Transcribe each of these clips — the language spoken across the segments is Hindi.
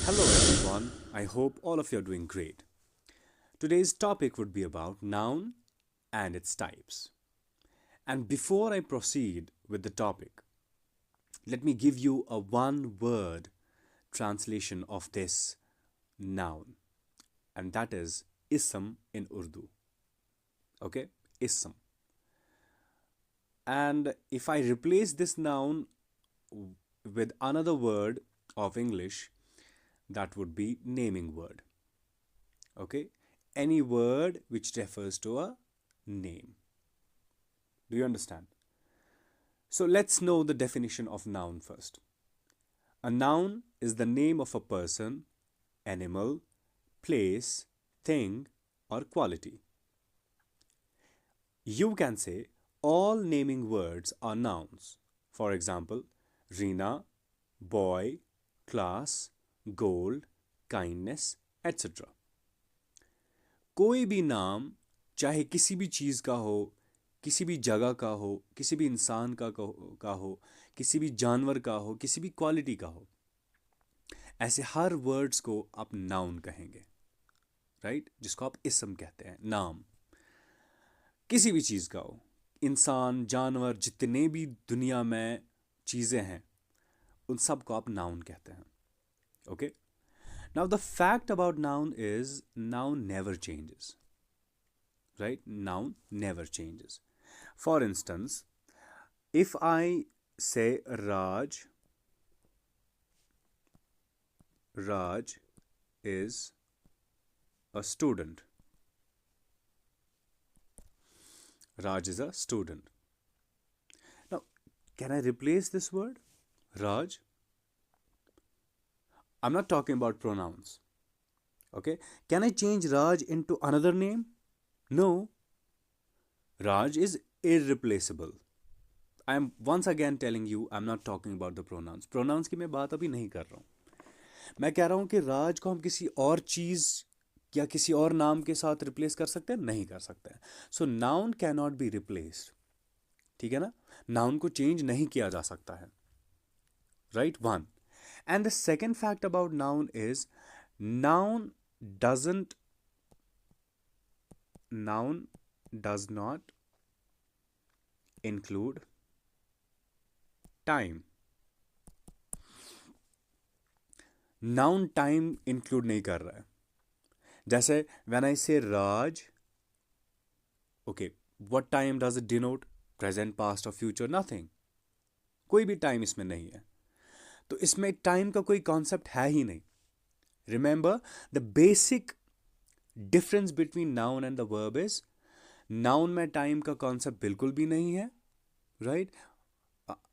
Hello everyone, I hope all of you are doing great. Today's topic would be about noun and its types. And before I proceed with the topic, let me give you a one word translation of this noun, and that is ism in Urdu. Okay? Ism. And if I replace this noun with another word of English, that would be naming word. Okay? Any word which refers to a name. Do you understand? So let's know the definition of noun first. A noun is the name of a person, animal, place, thing, or quality. You can say all naming words are nouns. For example, Rina, boy, class, gold, kindness, etc. कोई भी नाम चाहे किसी भी चीज़ का हो, किसी भी जगह का हो, किसी भी इंसान का हो, किसी भी जानवर का हो, किसी भी क्वालिटी का हो, ऐसे हर वर्ड्स को आप नाउन कहेंगे, राइट? जिसको आप इसम कहते हैं, नाम। किसी भी चीज़ का हो, इंसान, जानवर, जितने भी दुनिया में चीज़ें हैं, उन सब को आप नाउन कहते हैं। Okay? Now the fact about noun is noun never changes, right? Noun never changes. For instance, if I say Raj is a student. Raj is a student. Now, can I replace this word? Raj. I'm not talking about pronouns. Okay? Can I change Raj into another name? No. Raj is irreplaceable. I am once again telling you, I'm not talking about the pronouns. Pronouns की मैं बात अभी नहीं कर रहा हूँ. मैं कह रहा हूँ कि राज को हम किसी और चीज़ या किसी और नाम के साथ रिप्लेस कर सकते हैं? नहीं कर सकते हैं. So noun can not be replaced. ठीक है ना? नाउन को चेंज नहीं किया जा सकता है. Right? One. And the second fact about noun is noun doesn't noun does not include time. Noun time include नहीं कर रहा है. जैसे when I say Raj, okay, what time does it denote? Present, past और फ्यूचर? नथिंग. कोई भी टाइम इसमें नहीं है. तो इसमें टाइम का कोई कॉन्सेप्ट है ही नहीं. Remember the basic difference between noun and the verb is noun में टाइम का कॉन्सेप्ट बिल्कुल भी नहीं है, right?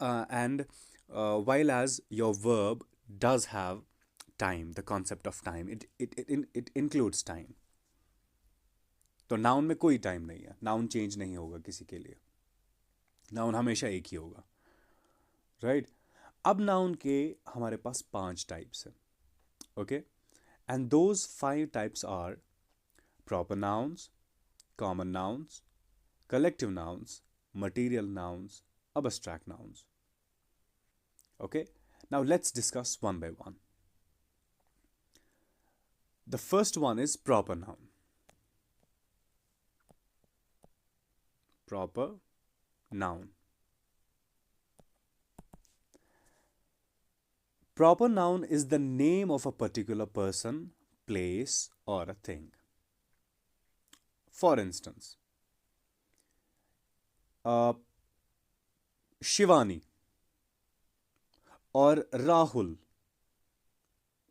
And while as your verb does have time, the concept of time, it includes time. तो नाउन में कोई टाइम नहीं है. नाउन चेंज नहीं होगा किसी के लिए. नाउन हमेशा एक ही होगा, राइट? अब नाउन के हमारे पास 5 टाइप्स हैं. Okay? And those 5 types are proper nouns, common nouns, collective nouns, material nouns, abstract nouns. Okay? Now let's discuss one by one. The first one is proper noun. Proper noun. Proper noun is the name of a particular person, place, or a thing. For instance, Shivani और राहुल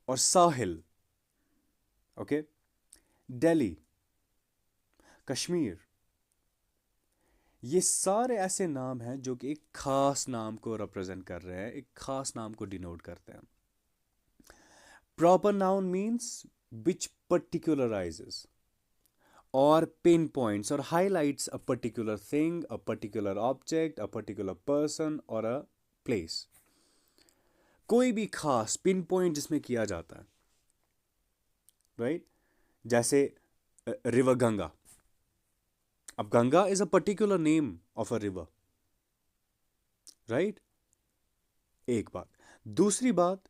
और साहिल, ओके, दिल्ली, कश्मीर, ये सारे ऐसे नाम हैं जो कि एक खास नाम को रिप्रेजेंट कर रहे हैं, एक खास नाम को डिनोट करते हैं. Proper noun means which particularises or pinpoints or highlights a particular thing, a particular object, a particular person or a place. कोई भी खास pinpoint जिसमें किया जाता है, right? जैसे रिवर गंगा. अब Ganga is a particular name of a river, right? एक बात. दूसरी बात,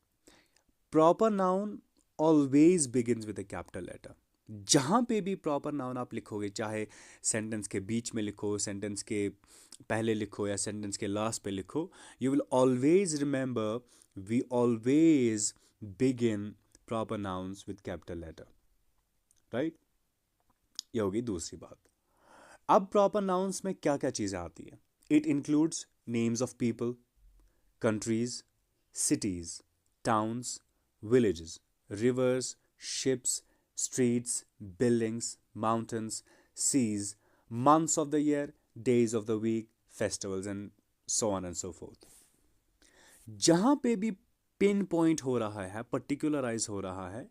proper noun always begins with a capital letter. जहाँ पे भी प्रॉपर नाउन आप लिखोगे, चाहे सेंटेंस के बीच में लिखो, सेंटेंस के पहले लिखो या सेंटेंस के लास्ट पे लिखो, you will always remember we always begin proper nouns with capital letter, right. ये होगी दूसरी बात। अब प्रॉपर नाउन्स में क्या क्या चीज़ें आती है? It includes names of people, countries, cities, towns, villages, rivers, ships, streets, buildings, mountains, seas, months of the year, days of the week, festivals, and so on and so forth. जहाँ पे भी पिन पॉइंट हो रहा है, पर्टिकुलराइज हो रहा है,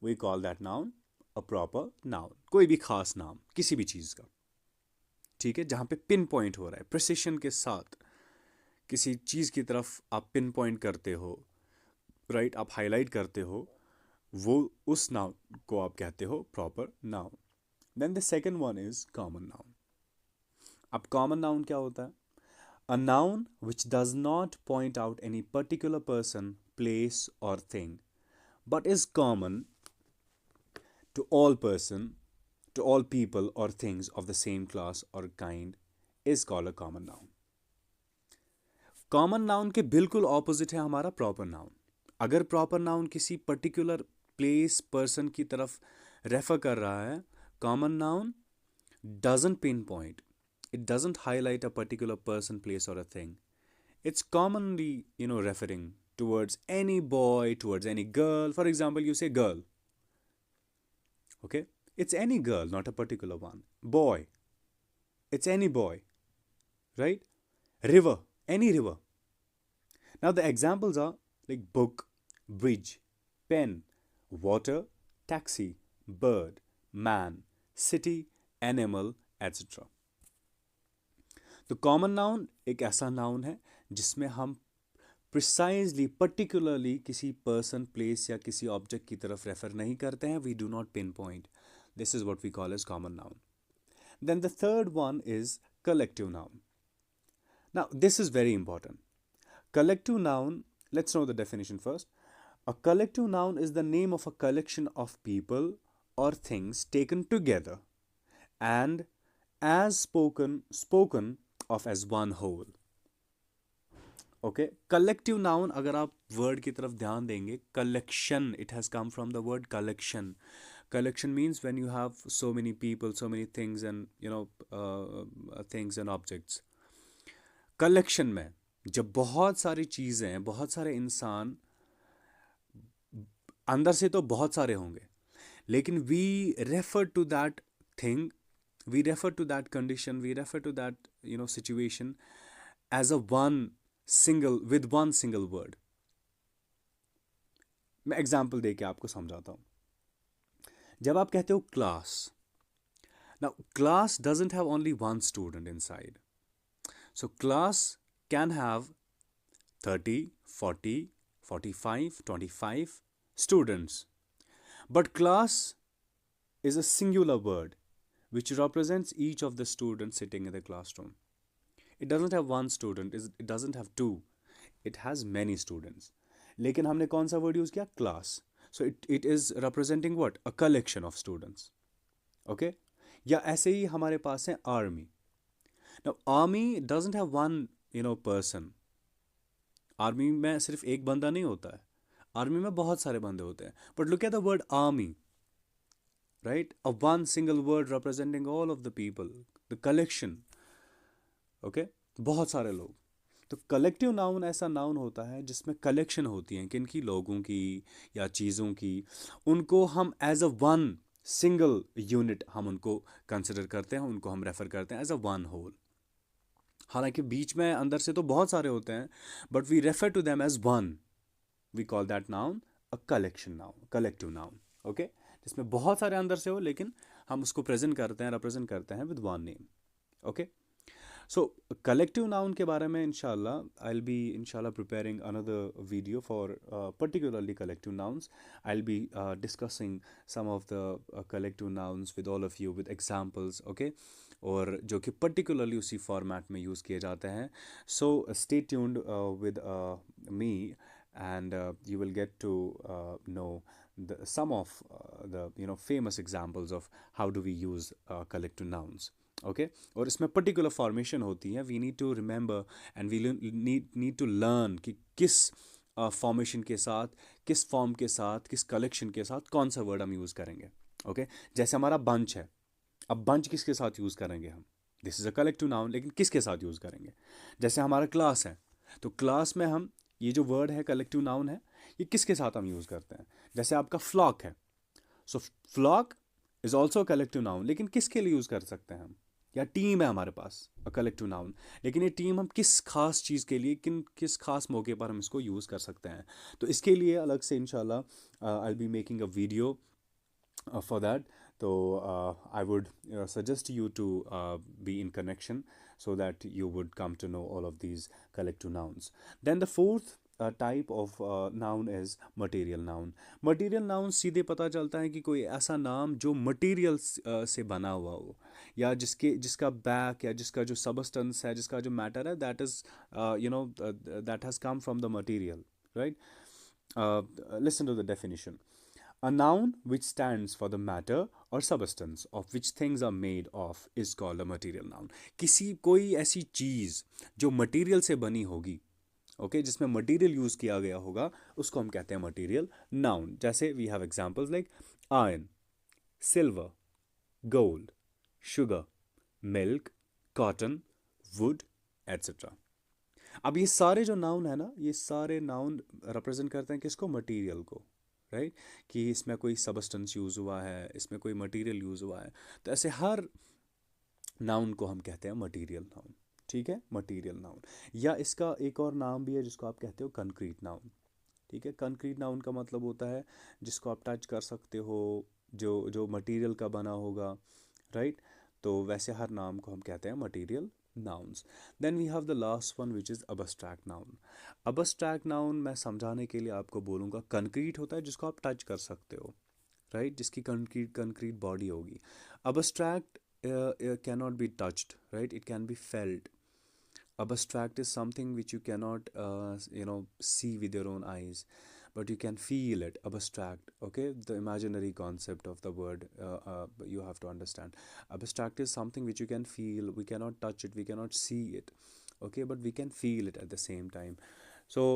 we call that noun a proper noun. कोई भी खास नाम किसी भी चीज़ का, ठीक है, जहाँ पे पिन पॉइंट हो रहा है, प्रिसिशन के साथ किसी चीज़ की तरफ आप पिन पॉइंट करते हो, राइट, आप हाईलाइट करते हो, वो उस नाउन को आप कहते हो proper noun. Then the second one is common noun. अब कॉमन नाउन क्या होता है? A noun which does not point out any particular person, place और thing, but is common to all person, to all people और things of the same class और kind, is called a common noun. Common noun के बिल्कुल ऑपोजिट है हमारा प्रॉपर नाउन। अगर प्रॉपर नाउन किसी पर्टिकुलर प्लेस, पर्सन की तरफ रेफर कर रहा है, common noun doesn't pinpoint, it doesn't highlight a particular person, place or a thing. It's commonly, referring towards any boy, towards any girl. For example, you say girl, okay, it's any girl, not a particular one. Boy, it's any boy, right? River, any river. Now the examples are like book, bridge, pen, water, taxi, bird, man, city, animal, etc. तो कॉमन नाउन एक ऐसा नाउन है जिसमें हम प्रिसाइजली, पर्टिकुलरली किसी पर्सन, प्लेस या किसी ऑब्जेक्ट की तरफ रेफर नहीं करते हैं. वी डू नॉट पिन पॉइंट. This is what we call as common noun. Then the third one is collective noun. Now, this is very important. Collective noun, let's know the definition first. A collective noun is the name of a collection of people or things taken together and as spoken of as one whole. Okay, collective noun, अगर आप word की तरफ ध्यान देंगे, collection, it has come from the word collection. Collection means when you have so many people, so many things and things and objects. Collection में जब बहुत सारी चीज़ें हैं, बहुत सारे इंसान, अंदर से तो बहुत सारे होंगे, लेकिन we refer to that thing, we refer to that condition, we refer to that situation as a with one single word. मैं एग्जाम्पल दे के आपको समझाता हूँ. जब आप कहते हो class, now class doesn't have only one student inside. So class can have 30, 40, 45, 25 students. But class is a singular word which represents each of the students sitting in the classroom. It doesn't have one student, it doesn't have two, it has many students. लेकिन हमने कौन सा वर्ड यूज किया? Class. So it is representing what? A collection of students. Okay, या ऐसे ही हमारे पास है army. Now army doesn't have one person. Army में सिर्फ एक बंदा नहीं होता है, आर्मी में बहुत सारे बंदे होते हैं. But look at the word army, right? A one single word representing all of the people, the collection. Okay, बहुत सारे लोग. तो कलेक्टिव नाउन ऐसा नाउन होता है जिसमें कलेक्शन होती है किन की? लोगों की या चीज़ों की. उनको हम as a one single unit हम उनको कंसिडर करते हैं, उनको हम रेफर करते हैं एज अ वन होल. हालांकि बीच में अंदर से तो बहुत सारे होते हैं, but we refer to them as one. We call that noun a collection noun, collective noun. Okay, जिसमें बहुत सारे अंदर से हो, लेकिन हम उसको प्रेजेंट करते हैं, रिप्रेजेंट करते हैं with one name. Okay, so collective noun के बारे में इंशाल्लाह I'll be inshallah preparing another video for particularly collective nouns. I'll be discussing some of the collective nouns with all of you with examples. Okay, और जो कि particularly उसी format में use किए जाते हैं. So stay tuned with me and you will get to know some of the famous examples of how do we use collective nouns. Okay, और इसमें particular formation होती है. We need to remember and we need to learn कि किस फॉर्मेशन के साथ, किस फॉर्म के साथ, किस कलेक्शन के साथ कौन सा वर्ड हम यूज़ करेंगे. ओके, जैसे हमारा बंच है. अब बंच किसके साथ यूज़ करेंगे हम? This is a collective noun, लेकिन किसके साथ यूज़ करेंगे? जैसे हमारा क्लास है, तो क्लास में हम ये जो वर्ड है कलेक्टिव नाउन है, ये किसके साथ हम यूज़ करते हैं? जैसे आपका फ्लॉक है, so flock is also collective noun, लेकिन किसके लिए यूज़ कर सकते हैं हम? या टीम है हमारे पास, अ कलेक्टिव नाउन, लेकिन ये टीम हम किस खास चीज़ के लिए, किस खास मौके पर हम इसको यूज़ कर सकते हैं? तो इसके लिए अलग से इंशाल्लाह I will be making a video for that. So I would suggest you to be in connection so that you would come to know all of these collective nouns. Then the fourth type of noun is material noun. Material noun सीधे पता चलता है कि कोई ऐसा नाम जो मटेरियल से बना हुआ हो, या जिसका बैक या जिसका जो सबस्टेंस है, जिसका जो मैटर है, that is that has come from the material, right. Listen to the definition. A noun which stands for the matter or substance of which things are made of is called a material noun. किसी कोई ऐसी चीज़ जो मटेरियल से बनी होगी, ओके, जिसमें मटेरियल यूज़ किया गया होगा, उसको हम कहते हैं मटेरियल नाउन. जैसे we have examples like iron, silver, gold, sugar, milk, cotton, wood, etcetera. अब ये सारे जो नाउन है ना, ये सारे नाउन रिप्रेजेंट करते हैं किसको? मटेरियल को, राइट. कि इसमें कोई सबस्टेंस यूज़ हुआ है, इसमें कोई मटेरियल यूज़ हुआ है. तो ऐसे हर नाउन को हम कहते हैं मटेरियल नाउन. ठीक है, मटेरियल नाउन. या इसका एक और नाम भी है जिसको आप कहते हो कंक्रीट नाउन. ठीक है, कंक्रीट नाउन का मतलब होता है जिसको आप टच कर सकते हो, जो जो मटेरियल का बना होगा, राइट. तो वैसे हर नाम को हम कहते हैं material nouns. Then we have the last one which is abstract noun. Abstract noun मैं समझाने के लिए आपको बोलूँगा, कंक्रीट होता है जिसको आप टच कर सकते हो, राइट, जिसकी कंक्रीट बॉडी होगी. Abstract cannot be touched, right, it can be felt. Abstract is something which you cannot see with your own eyes, but you can feel it. Abstract, okay, the imaginary concept of the word, you have to understand. Abstract is something which you can feel. We cannot touch it, we cannot see it, okay, but we can feel it at the same time. So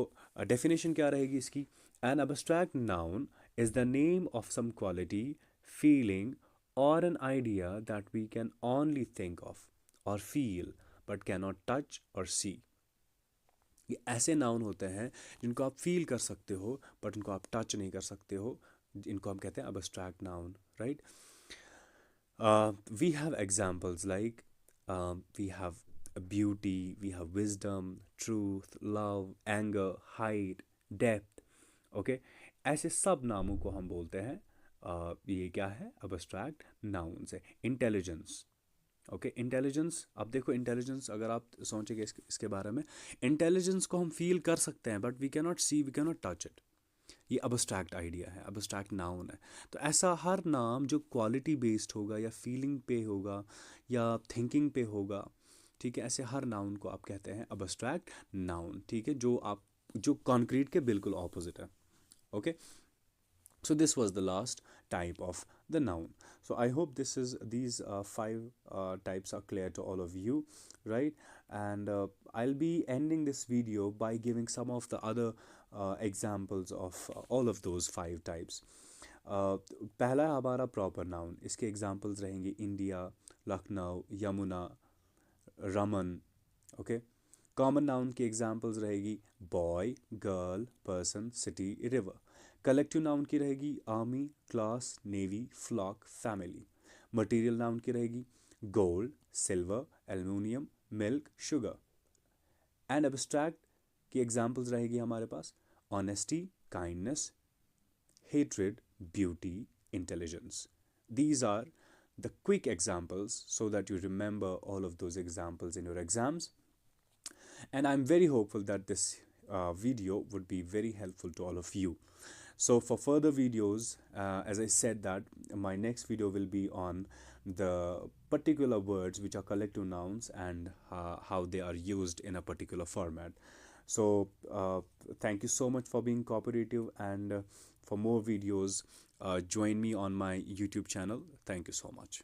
definition क्या रहेगी इसकी? An abstract noun is the name of some quality, feeling, or an idea that we can only think of or feel but cannot touch or see. ये ऐसे नाउन होते हैं जिनको आप फील कर सकते हो बट उनको आप टच नहीं कर सकते हो. इनको हम कहते हैं abstract noun, right. We have examples like we have beauty, we have wisdom, truth, love, anger, height, depth. Okay, ऐसे सब नामों को हम बोलते हैं ये क्या है? abstract nouns है. Intelligence, okay, intelligence. अब देखो, इंटेलिजेंस अगर आप सोचेंगे इसके बारे में, इंटेलिजेंस को हम फील कर सकते हैं but we cannot see, we cannot touch it. ये अबस्ट्रैक्ट आइडिया है, अबस्ट्रैक्ट नाउन है. तो ऐसा हर नाम जो क्वालिटी बेस्ड होगा या फीलिंग पे होगा या थिंकिंग पे होगा, ठीक है, ऐसे हर नाउन को आप कहते हैं अबस्ट्रैक्ट नाउन. ठीक है, जो कॉन्क्रीट के बिल्कुल ऑपोजिट है. Okay, so this was the last type of the noun. So I hope these five types are clear to all of you, right. And I'll be ending this video by giving some of the other examples of all of those five types. पहला हमारा प्रॉपर नाउन, इसके एग्जांपल्स रहेंगे India, Lucknow, Yamuna, Raman. Okay, common noun की एग्जांपल्स रहेगी boy, girl, person, city, river. Collective noun की रहेगी army, class, navy, flock, family. Material noun की रहेगी gold, silver, aluminium, milk, sugar. And abstract की एग्जांपल्स रहेगी हमारे पास honesty, kindness, hatred, beauty, intelligence. These are the quick examples so that you remember all of those examples in your exams. And I'm very hopeful that this video would be very helpful to all of you. So for further videos, as I said that my next video will be on the particular words which are collective nouns and how they are used in a particular format. So thank you so much for being cooperative, and for more videos, join me on my YouTube channel. Thank you so much.